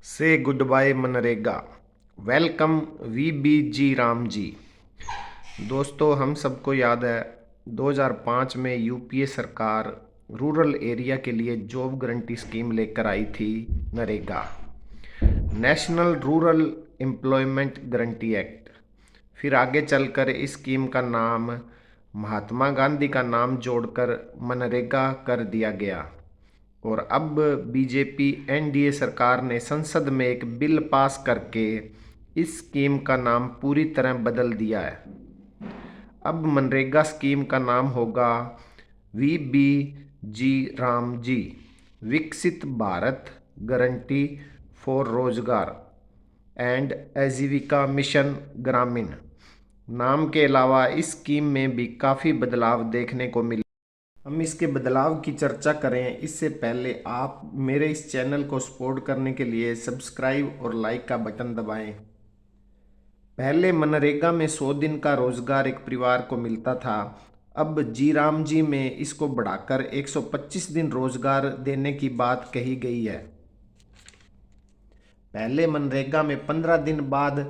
से good bye MNREGA. Welcome VBG RAM G. दोस्तों, हम सबको याद है 2005 में यूपीए सरकार रूरल एरिया के लिए जॉब गारंटी स्कीम लेकर आई थी, NREGA, national rural employment guarantee act. फिर आगे चलकर इस स्कीम का नाम महात्मा गांधी का नाम जोड़कर मनरेगा कर दिया गया। और अब बीजेपी एनडीए सरकार ने संसद में एक बिल पास करके इस स्कीम का नाम पूरी तरह बदल दिया है। अब मनरेगा स्कीम का नाम होगा वी बी जी राम जी, विकसित भारत गारंटी फॉर रोजगार एंड आजीविका मिशन ग्रामीण। नाम के अलावा इस स्कीम में भी काफ़ी बदलाव देखने को मिले। हम इसके बदलाव की चर्चा करें इससे पहले आप मेरे इस चैनल को सपोर्ट करने के लिए सब्सक्राइब और लाइक का बटन दबाएं। पहले मनरेगा में 100 दिन का रोजगार एक परिवार को मिलता था। अब जी राम जी में इसको बढ़ाकर 125 दिन रोजगार देने की बात कही गई है। पहले मनरेगा में 15 दिन बाद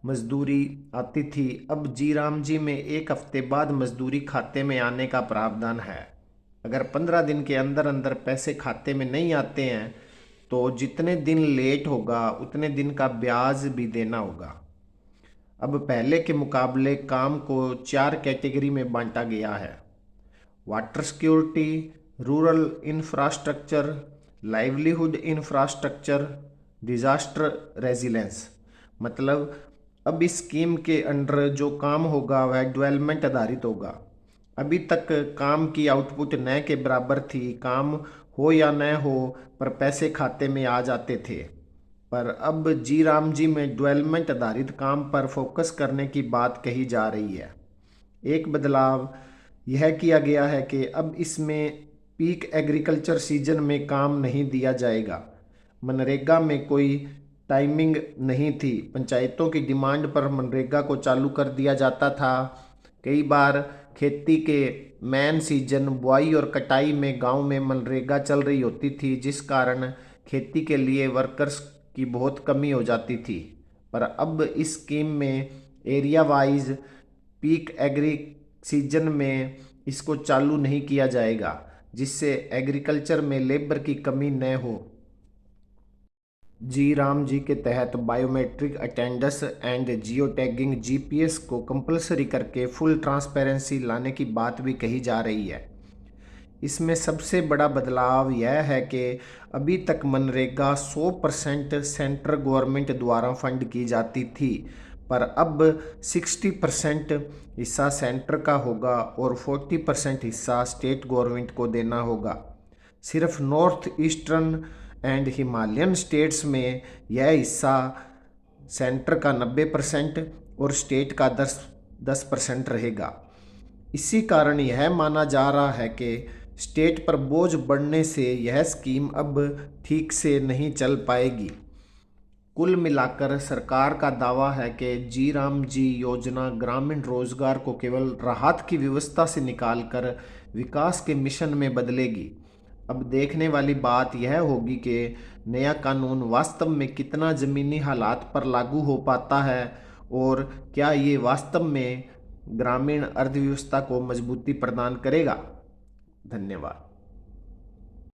मजदूरी आती थी। अब जी राम जी में एक हफ्ते बाद मजदूरी खाते में आने का प्रावधान है। अगर 15 दिन के अंदर अंदर पैसे खाते में नहीं आते हैं तो जितने दिन लेट होगा उतने दिन का ब्याज भी देना होगा। अब पहले के मुकाबले काम को 4 कैटेगरी में बांटा गया है: water security, rural infrastructure, livelihood infrastructure, disaster resilience. मतलब अब इस स्कीम के अंडर जो काम होगा वह डेवलपमेंट आधारित होगा। अभी तक काम की आउटपुट न के बराबर थी। काम हो या न हो पर पैसे खाते में आ जाते थे। पर अब जी राम जी में डेवलपमेंट आधारित काम पर फोकस करने की बात कही जा रही है। एक बदलाव यह किया गया है कि अब इसमें पीक एग्रीकल्चर सीजन में काम नहीं दिया जाएगा। मनरेगा में कोई टाइमिंग नहीं थी। पंचायतों की डिमांड पर मनरेगा को चालू कर दिया जाता था। कई बार खेती के मैन सीजन बुआई और कटाई में गांव में मनरेगा चल रही होती थी, जिस कारण खेती के लिए वर्कर्स की बहुत कमी हो जाती थी। पर अब इस स्कीम में area wise peak agri season में इसको चालू नहीं किया जाएगा, जिससे एग्रीकल्चर में लेबर की कमी न हो। जी राम जी के तहत biometric attendance and geo tagging GPS को कंपलसरी करके फुल ट्रांसपेरेंसी लाने की बात भी कही जा रही है। इसमें सबसे बड़ा बदलाव यह है कि अभी तक मनरेगा 100% सेंट्रल गवर्नमेंट द्वारा फंड की जाती थी, पर अब 60% हिस्सा सेंटर का होगा और 40% हिस्सा स्टेट गवर्नमेंट को देना होगा। सिर्फ north eastern and Himalayan states में यह हिस्सा सेंटर का 90% और स्टेट का 10% रहेगा। इसी कारण यह माना जा रहा है कि स्टेट पर बोझ बढ़ने से यह स्कीम अब ठीक से नहीं चल पाएगी। कुल मिलाकर सरकार का दावा है कि जी राम जी योजना ग्रामीण रोजगार को केवल राहत की व्यवस्था से निकालकर विकास के मिशन में बदलेगी। अब देखने वाली बात यह होगी कि नया कानून वास्तव में कितना ज़मीनी हालात पर लागू हो पाता है और क्या ये वास्तव में ग्रामीण अर्थव्यवस्था को मजबूती प्रदान करेगा। धन्यवाद।